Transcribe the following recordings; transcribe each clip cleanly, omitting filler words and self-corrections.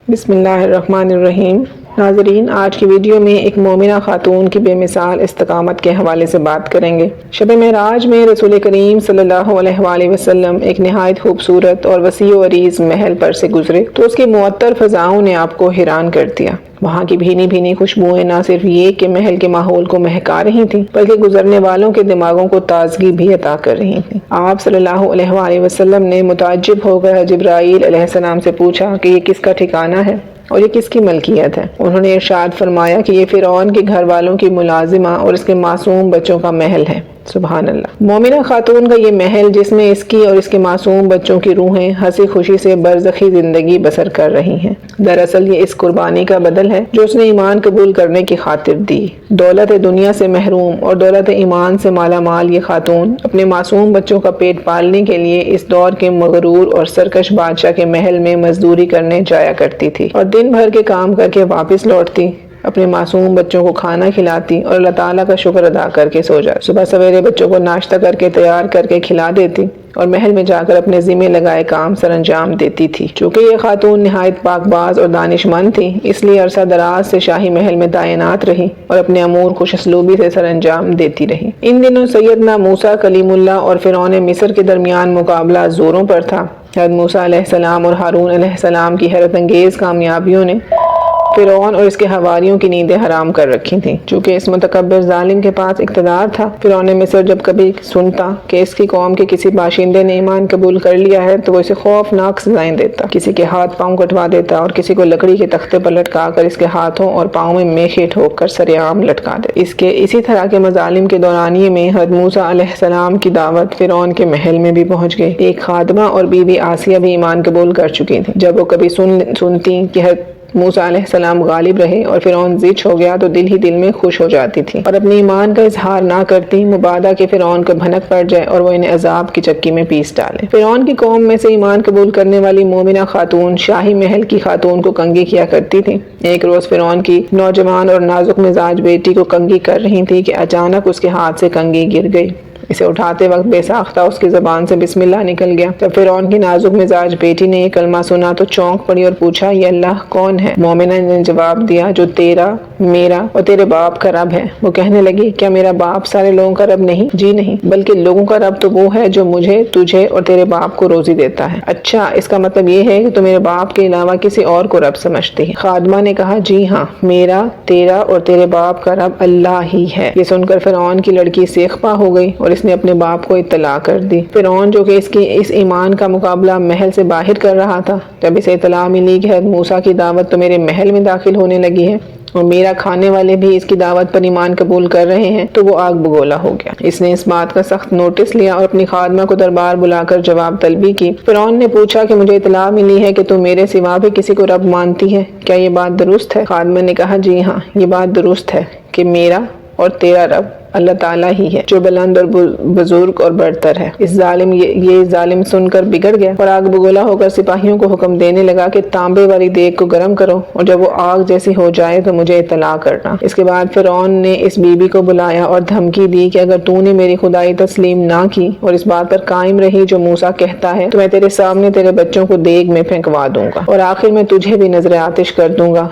بسم اللہ الرحمن الرحیم۔ ناظرین، آج کی ویڈیو میں ایک مومنہ خاتون کی بے مثال استقامت کے حوالے سے بات کریں گے۔ شب معراج میں رسول کریم صلی اللہ علیہ وآلہ وسلم ایک نہایت خوبصورت اور وسیع و عریض محل پر سے گزرے تو اس کی معطر فضاؤں نے آپ کو حیران کر دیا۔ وہاں کی بھینی بھینی خوشبوئیں نہ صرف یہ کہ محل کے ماحول کو مہکا رہی تھیں بلکہ گزرنے والوں کے دماغوں کو تازگی بھی عطا کر رہی تھیں۔ آپ صلی اللہ علیہ وآلہ وسلم نے متعجب ہو کر جبرائیل علیہ السلام سے پوچھا کہ یہ کس کا ٹھکانہ ہے اور یہ کس کی ملکیت ہے؟ انہوں نے ارشاد فرمایا کہ یہ فرعون کے گھر والوں کی ملازمہ اور اس کے معصوم بچوں کا محل ہے۔ سبحان اللہ۔ مومنہ خاتون کا یہ محل جس میں اس کی اور اس کے معصوم بچوں کی روحیں ہنسی خوشی سے برزخی زندگی بسر کر رہی ہیں، دراصل یہ اس قربانی کا بدل ہے جو اس نے ایمان قبول کرنے کی خاطر دی۔ دولت دنیا سے محروم اور دولت ایمان سے مالا مال یہ خاتون اپنے معصوم بچوں کا پیٹ پالنے کے لیے اس دور کے مغرور اور سرکش بادشاہ کے محل میں مزدوری کرنے جایا کرتی تھی اور دن بھر کے کام کر کے واپس لوٹتی، اپنے معصوم بچوں کو کھانا کھلاتی اور اللہ تعالیٰ کا شکر ادا کر کے سو جاتی۔ صبح سویرے بچوں کو ناشتہ کر کے تیار کر کے کھلا دیتی اور محل میں جا کر اپنے ذمہ لگائے کام سر انجام دیتی تھی۔ چونکہ یہ خاتون نہایت پاک باز اور دانش مند تھی، اس لیے عرصہ دراز سے شاہی محل میں تعینات رہی اور اپنے امور خوش اسلوبی سے سر انجام دیتی رہی۔ ان دنوں سیدنا موسیٰ کلیم اللہ اور فرعون مصر کے درمیان مقابلہ زوروں پر تھا۔ حضرت موسیٰ علیہ السلام اور ہارون علیہ السلام کی حیرت انگیز کامیابیوں نے فرعون اور اس کے حواریوں کی نیندیں حرام کر رکھی تھیں۔ چونکہ اس متکبر ظالم کے پاس اقتدار تھا، فرعون مصر جب کبھی سنتا کہ اس کی قوم کے کسی باشندے نے ایمان قبول کر لیا ہے تو وہ اسے خوفناک سزائیں دیتا، کسی کے ہاتھ پاؤں کٹوا دیتا اور کسی کو لکڑی کے تختے پر لٹکا کر اس کے ہاتھوں اور پاؤں میں میخیں ٹھوک کر سر عام لٹکا دیتا۔ اسی طرح کے مظالم کے دورانیے میں حضرت موسیٰ علیہ السلام کی دعوت فرعون کے محل میں بھی پہنچ گئی۔ ایک خادمہ اور بی بی آسیہ بھی ایمان قبول کر چکی تھی۔ جب وہ کبھی سنتی کہ حضرت موسیٰ علیہ السلام غالب رہے اور فرعون زچ ہو گیا تو دل ہی دل میں خوش ہو جاتی تھی اور اپنے ایمان کا اظہار نہ کرتی، مبادا کہ فرعون کو بھنک پڑ جائے اور وہ انہیں عذاب کی چکی میں پیس ڈالے۔ فرعون کی قوم میں سے ایمان قبول کرنے والی مومنہ خاتون شاہی محل کی خاتون کو کنگھی کیا کرتی تھی۔ ایک روز فرعون کی نوجوان اور نازک مزاج بیٹی کو کنگھی کر رہی تھی کہ اچانک اس کے ہاتھ سے کنگھی گر گئی۔ اسے اٹھاتے وقت بے ساختہ اس کی زبان سے بسم اللہ نکل گیا۔ جب فرعون کی نازک مزاج بیٹی نے یہ کلمہ سنا تو چونک پڑی اور پوچھا، یہ اللہ کون ہے؟ مومنہ نے جواب دیا، جو تیرا، میرا اور تیرے باپ کا رب ہے۔ وہ کہنے لگی، کیا میرا باپ سارے لوگوں کا رب نہیں؟ جی نہیں، بلکہ لوگوں کا رب تو وہ ہے جو مجھے، تجھے اور تیرے باپ کو روزی دیتا ہے۔ اچھا، اس کا مطلب یہ ہے کہ تو میرے باپ کے علاوہ کسی اور کو رب سمجھتی ہے؟ خادمہ نے کہا، جی ہاں، میرا، تیرا اور تیرے باپ کا رب اللہ ہی ہے۔ یہ سن کر فرعون کی لڑکی سیخپا ہو گئی اور اس نے اپنے باپ کو اطلاع کر دی۔ فرعون جو کہ اس ایمان کا مقابلہ محل سے باہر کر رہا تھا، جب اسے اطلاع ملی کہ حضرت موسیٰ کی دعوت تو میرے محل میں داخل ہونے لگی ہے اور میرا کھانے والے بھی اس کی دعوت پر ایمان قبول کر رہے ہیں، تو وہ آگ بگولا ہو گیا۔ اس نے اس بات کا سخت نوٹس لیا اور اپنی خادمہ کو دربار بلا کر جواب طلبی کی۔ فرعون نے پوچھا کہ مجھے اطلاع ملی ہے کہ تم میرے سوا بھی کسی کو رب مانتی ہے، کیا یہ بات درست ہے؟ خادمہ نے کہا، جی ہاں، یہ بات درست ہے کہ میرا اور تیرا رب اللہ تعالیٰ ہی ہے جو بلند اور بزرگ اور برتر ہے۔ یہ ظالم سن کر بگڑ گیا اور آگ بگولا ہو کر سپاہیوں کو حکم دینے لگا کہ تانبے والی دیگ کو گرم کرو اور جب وہ آگ جیسی ہو جائے تو مجھے اطلاع کرنا۔ اس کے بعد فرعون نے اس بی بی کو بلایا اور دھمکی دی کہ اگر تو نے میری خدائی تسلیم نہ کی اور اس بات پر قائم رہی جو موسیٰ کہتا ہے تو میں تیرے سامنے تیرے بچوں کو دیگ میں پھینکوا دوں گا اور آخر میں تجھے بھی نظر آتش کر دوں گا۔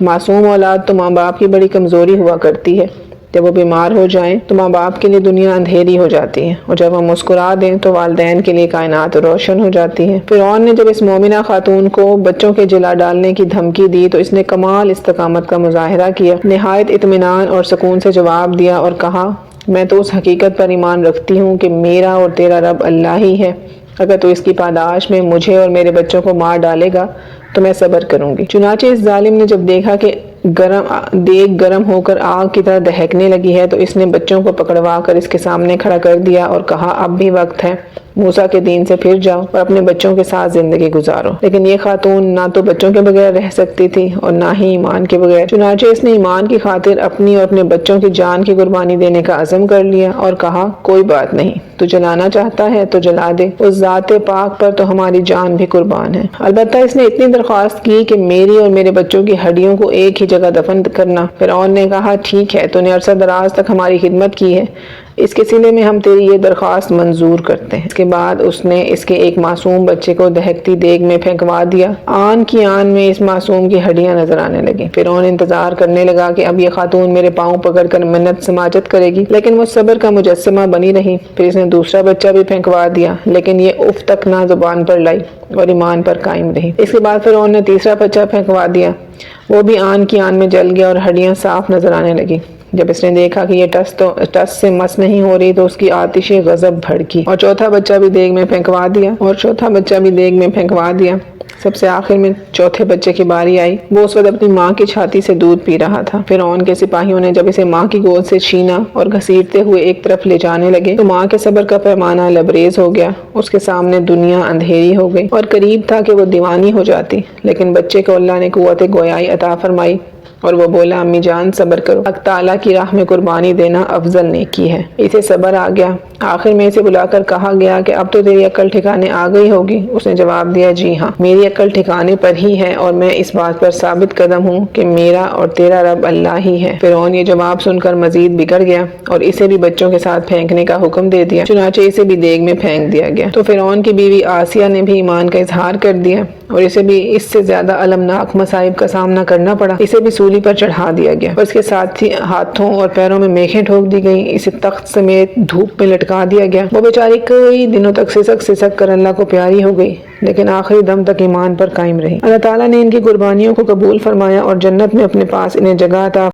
معصوم اولاد تو ماں باپ کی بڑی کمزوری ہوا کرتی ہے، جب وہ بیمار ہو جائیں تو ماں باپ کے لیے دنیا اندھیری ہو جاتی ہے اور جب ہم مسکرا دیں تو والدین کے لیے کائنات روشن ہو جاتی ہے۔ فرعون نے جب اس مومنہ خاتون کو بچوں کے جلا ڈالنے کی دھمکی دی تو اس نے کمال استقامت کا مظاہرہ کیا، نہایت اطمینان اور سکون سے جواب دیا اور کہا، میں تو اس حقیقت پر ایمان رکھتی ہوں کہ میرا اور تیرا رب اللہ ہی ہے۔ اگر تو اس کی پاداش میں مجھے اور میرے بچوں کو مار ڈالے گا تو میں صبر کروں گی۔ چنانچہ اس ظالم نے جب دیکھا کہ دیگ گرم ہو کر آگ کی طرح دہکنے لگی ہے تو اس نے بچوں کو پکڑوا کر اس کے سامنے کھڑا کر دیا اور کہا، اب بھی وقت ہے، موسیٰ کے دین سے پھر جاؤ اور اپنے بچوں کے ساتھ زندگی گزارو۔ لیکن یہ خاتون نہ تو بچوں کے بغیر رہ سکتی تھی اور نہ ہی ایمان کے بغیر، چنانچہ اس نے ایمان کی خاطر اپنی اور اپنے بچوں کی جان کی قربانی دینے کا عزم کر لیا اور کہا، کوئی بات نہیں، تو جلانا چاہتا ہے تو جلا دے، اس ذات پاک پر تو ہماری جان بھی قربان ہے۔ البتہ اس نے اتنی درخواست کی کہ میری اور میرے بچوں کی ہڈیوں کو ایک ہی جگہ دفن کرنا۔ فرعون نے کہا، ٹھیک ہے، تو نے عرصہ دراز تک ہماری خدمت کی ہے، اس کے سلے میں ہم تیری یہ درخواست منظور کرتے ہیں۔ اس کے بعد اس نے اس کے ایک معصوم بچے کو دہکتی دیگ میں پھینکوا دیا۔ آن کی آن میں اس معصوم کی ہڈیاں نظر آنے لگیں۔ فرعون انتظار کرنے لگا کہ اب یہ خاتون میرے پاؤں پکڑ کر منت سماجت کرے گی، لیکن وہ صبر کا مجسمہ بنی رہی۔ پھر اس نے دوسرا بچہ بھی پھینکوا دیا، لیکن یہ اف تک نہ زبان پر لائی اور ایمان پر قائم رہی۔ اس کے بعد فرعون نے تیسرا بچہ پھینکوا دیا، وہ بھی آن کی آن میں جل گیا اور ہڈیاں صاف نظر آنے لگی۔ جب اس نے دیکھا کہ یہ ٹس سے مس نہیں ہو رہی تو اس کی آتش غضب بھڑکی اور چوتھا بچہ بھی دیگ میں پھینکوا دیا۔ سب سے آخر میں چوتھے بچے کی باری آئی۔ وہ اس وقت اپنی ماں کی چھاتی سے دودھ پی رہا تھا۔ فرعون کے سپاہیوں نے جب اسے ماں کی گود سے چھینا اور گھسیٹتے ہوئے ایک طرف لے جانے لگے تو ماں کے صبر کا پیمانہ لبریز ہو گیا۔ اس کے سامنے دنیا اندھیری ہو گئی اور قریب تھا کہ وہ دیوانی ہو جاتی، لیکن بچے کو اللہ نے قوت گویائی عطا فرمائی اور وہ بولا، امی جان صبر کرو، حق تعالیٰ کی راہ میں قربانی دینا افضل نیکی ہے۔ اسے صبر آ گیا۔ آخر میں اسے بلا کر کہا گیا کہ اب تو تیری عقل ٹھکانے آ گئی ہوگی۔ اس نے جواب دیا، جی ہاں، میری عقل ٹھکانے پر ہی ہے اور میں اس بات پر ثابت قدم ہوں کہ میرا اور تیرا رب اللہ ہی ہے۔ فرعون یہ جواب سن کر مزید بگڑ گیا اور اسے بھی بچوں کے ساتھ پھینکنے کا حکم دے دیا۔ چنانچہ اسے بھی دیگ میں پھینک دیا گیا۔ تو فرعون کی بیوی آسیہ نے بھی ایمان کا اظہار کر دیا اور اسے بھی اس سے زیادہ المناک مصائب کا سامنا کرنا پڑا۔ اسے بھی سولی پر چڑھا دیا گیا اور اس کے ساتھ ہی ہاتھوں اور پیروں میں میخیں ٹھوک دی گئیں۔ اسے تخت سمیت دھوپ میں لٹکا دیا گیا۔ وہ بیچاری کئی دنوں تک سسک کر اللہ کو پیاری ہو گئی، لیکن آخری دم تک ایمان پر قائم رہی۔ اللہ تعالیٰ نے ان کی قربانیوں کو قبول فرمایا اور جنت میں اپنے پاس انہیں جگہ عطا